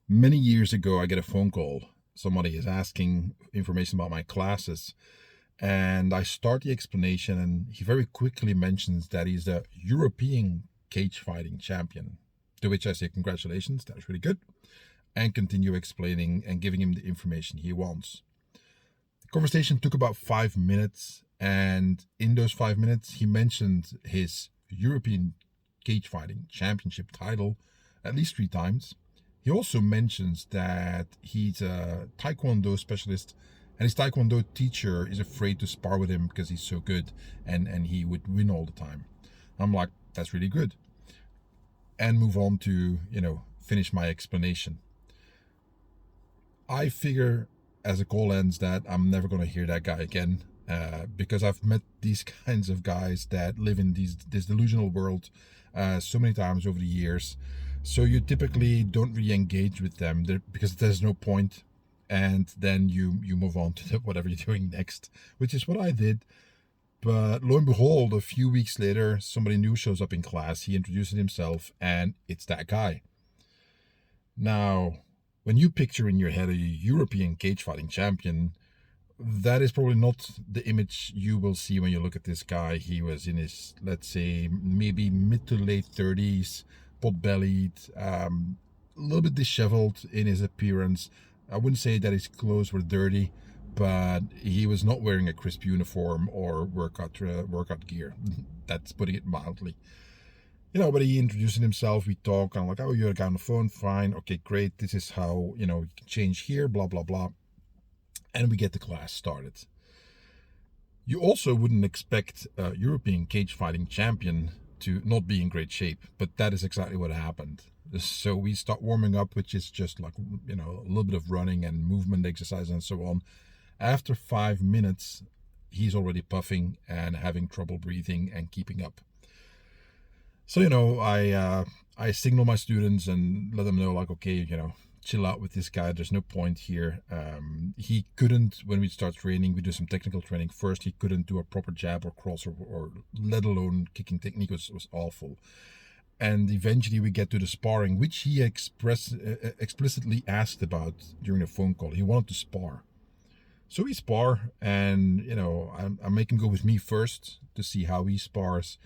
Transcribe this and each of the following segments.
Many years ago, I get a phone call. Somebody is asking information about my classes, and I start the explanation, and he very quickly mentions that he's the European cage fighting champion. To which I say, congratulations, that's really good, and continue explaining and giving him the information he wants. The conversation took about 5 minutes, and in those 5 minutes, he mentioned his European cage fighting championship title at least 3 times. He also mentions that he's a Taekwondo specialist and his Taekwondo teacher is afraid to spar with him because he's so good and he would win all the time. I'm like, that's really good. And move on to, finish my explanation. I figure as the call ends that I'm never going to hear that guy again because I've met these kinds of guys that live in this delusional world so many times over the years. So you typically don't really engage with them because there's no point, and then you move on to whatever you're doing next, which is what I did. But lo and behold, a few weeks later, somebody new shows up in class. He introduces himself, and it's that guy. Now, when you picture in your head a European cage fighting champion, that is probably not the image you will see when you look at this guy. He was in his, let's say, maybe mid to late 30s, pot-bellied, a little bit disheveled in his appearance. I wouldn't say that his clothes were dirty, but he was not wearing a crisp uniform or workout gear. That's putting it mildly. But he introduced himself. We talk. I'm like, oh, you're a guy on the phone. Fine. Okay, great. This is how, you can change here, blah, blah, blah. And we get the class started. You also wouldn't expect a European cage fighting champion to not be in great shape, but that is exactly what happened. So we start warming up, which is just like, a little bit of running and movement exercise and so on. After 5 minutes, he's already puffing and having trouble breathing and keeping up. So, I signal my students and let them know, like, okay, chill out with this guy. There's no point here. He couldn't, when we start training, we do some technical training first. He couldn't do a proper jab or cross or let alone kicking technique was awful. And eventually we get to the sparring, which he explicitly asked about during the phone call. He wanted to spar. So we spar, and, I make him go with me first to see how he spars.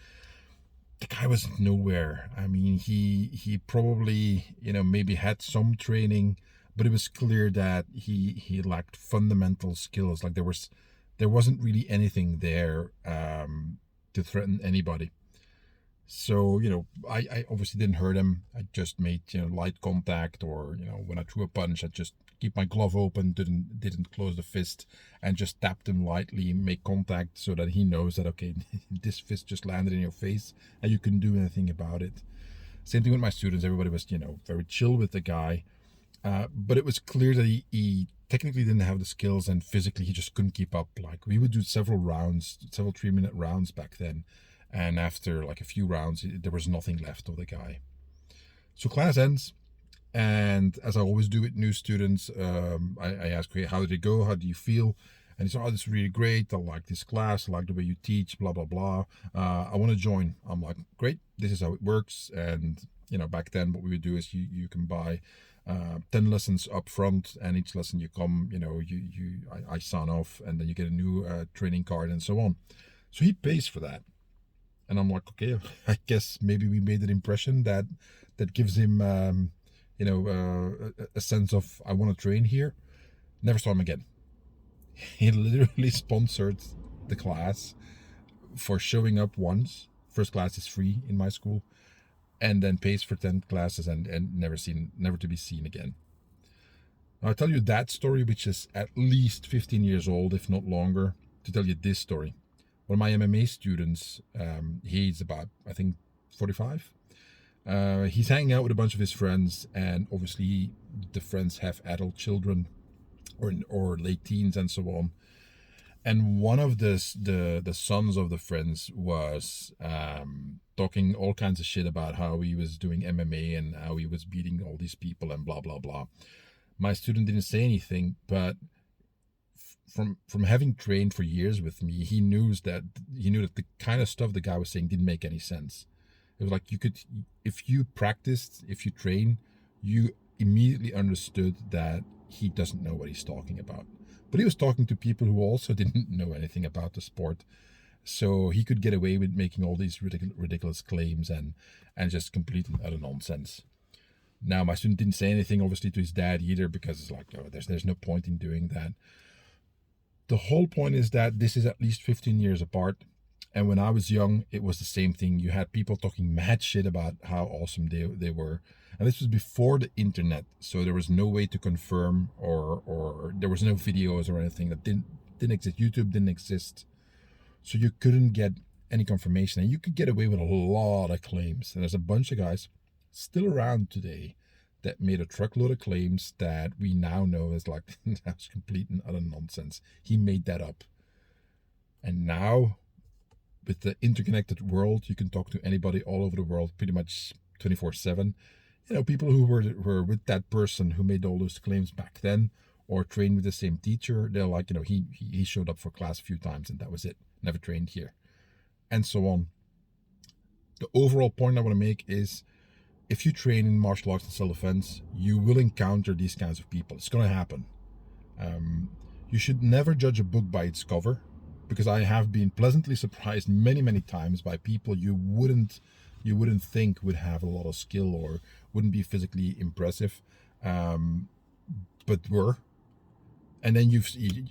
The guy was nowhere. I mean, he probably, maybe had some training, but it was clear that he lacked fundamental skills. Like there wasn't really anything there to threaten anybody. So, I obviously didn't hurt him. I just made, light contact, or, when I threw a punch, I just keep my glove open, didn't close the fist, and just tapped him lightly, make contact so that he knows that, okay, this fist just landed in your face and you couldn't do anything about it. Same thing with my students. Everybody was, very chill with the guy. But it was clear that he technically didn't have the skills, and physically he just couldn't keep up. Like, we would do several 3-minute rounds back then. And after like a few rounds, there was nothing left of the guy. So class ends. And as I always do with new students, I ask, okay, how did it go? How do you feel? And he said, oh, this is really great. I like this class. I like the way you teach, blah, blah, blah. I want to join. I'm like, great. This is how it works. And, back then what we would do is you can buy 10 lessons up front, and each lesson you come, I sign off, and then you get a new training card and so on. So he pays for that. And I'm like, okay, I guess maybe we made an impression that gives him, a sense of, I want to train here. Never saw him again. He literally sponsored the class for showing up once. First class is free in my school, and then pays for 10 classes and never to be seen again. Now, I'll tell you that story, which is at least 15 years old, if not longer, to tell you this story. One of my MMA students, he's about, I think, 45. He's hanging out with a bunch of his friends, and obviously the friends have adult children or late teens and so on. And one of the sons of the friends was talking all kinds of shit about how he was doing MMA and how he was beating all these people and blah, blah, blah. My student didn't say anything, but from having trained for years with me, he knew that the kind of stuff the guy was saying didn't make any sense. It was like, if you practiced, if you train, immediately understood that he doesn't know what he's talking about. But he was talking to people who also didn't know anything about the sport. So he could get away with making all these ridiculous claims and just completely utter nonsense. Now, my student didn't say anything, obviously, to his dad either, because it's like, oh, there's no point in doing that. The whole point is that this is at least 15 years apart. And when I was young, it was the same thing. You had people talking mad shit about how awesome they were. And this was before the internet. So there was no way to confirm, or there was no videos or anything that didn't exist. YouTube didn't exist. So you couldn't get any confirmation. And you could get away with a lot of claims. And there's a bunch of guys still around today that made a truckload of claims that we now know is like, that's complete and utter nonsense. He made that up. And now, with the interconnected world, you can talk to anybody all over the world pretty much 24/7. You know, people who were with that person who made all those claims back then, or trained with the same teacher, they're like, you know, he showed up for class a few times and that was it. Never trained here. And so on. The overall point I want to make is, if you train in martial arts and self-defense, you will encounter these kinds of people. It's going to happen. You should never judge a book by its cover, because I have been pleasantly surprised many times by people you wouldn't think would have a lot of skill or wouldn't be physically impressive, but were. And then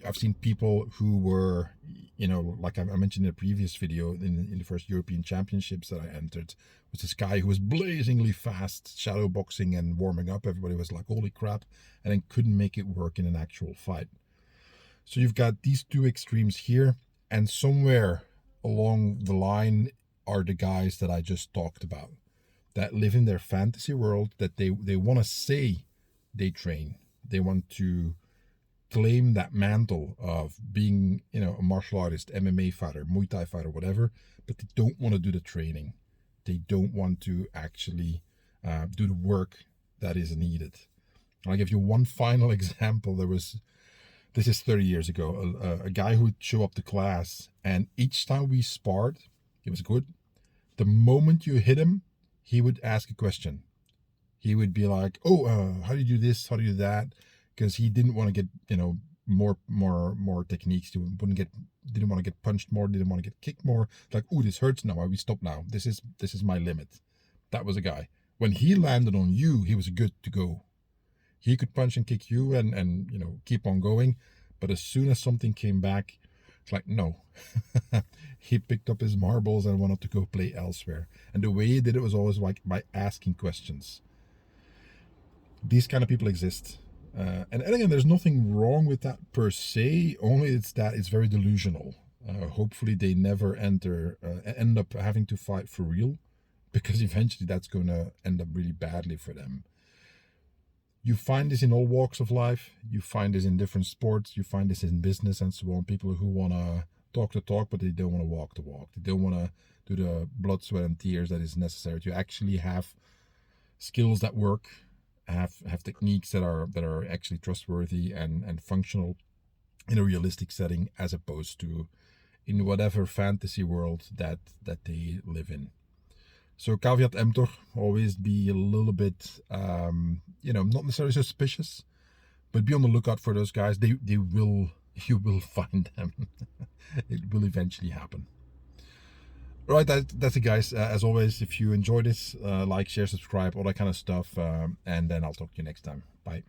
I've seen people who were, you know, like I mentioned in a previous video, in the first European Championships that I entered, was this guy who was blazingly fast shadow boxing and warming up. Everybody was like, holy crap, and then couldn't make it work in an actual fight. So you've got these two extremes here, and somewhere along the line are the guys that I just talked about, that live in their fantasy world, that they want to say they train. They want to claim that mantle of being, you know, a martial artist, MMA fighter, Muay Thai fighter, whatever, but they don't want to do the training. They don't want to actually do the work that is needed. I'll give you one final example. This is 30 years ago, a guy who would show up to class, and each time we sparred, it was good. The moment you hit him, he would ask a question. He would be like, oh, how do you do this? How do you do that? Because he didn't want to get, you know, more techniques. He didn't want to get punched more, didn't want to get kicked more. Like, oh, this hurts now. We stop now. This is my limit. That was a guy. When he landed on you, he was good to go. He could punch and kick you and you know, keep on going. But as soon as something came back, it's like, no. He picked up his marbles and wanted to go play elsewhere. And the way he did it was always like by asking questions. These kind of people exist. And again, there's nothing wrong with that per se, only it's that it's very delusional. Hopefully they never end up having to fight for real, because eventually that's going to end up really badly for them. You find this in all walks of life. You find this in different sports. You find this in business and so on. People who want to talk the talk, but they don't want to walk the walk. They don't want to do the blood, sweat, and tears that is necessary to actually have skills that work, have techniques that are actually trustworthy and functional in a realistic setting, as opposed to in whatever fantasy world that they live in. So caveat emptor, always be a little bit, not necessarily suspicious, but be on the lookout for those guys. You will find them. It will eventually happen. All right, that's it, guys. As always, if you enjoyed this, like, share, subscribe, all that kind of stuff. And then I'll talk to you next time. Bye.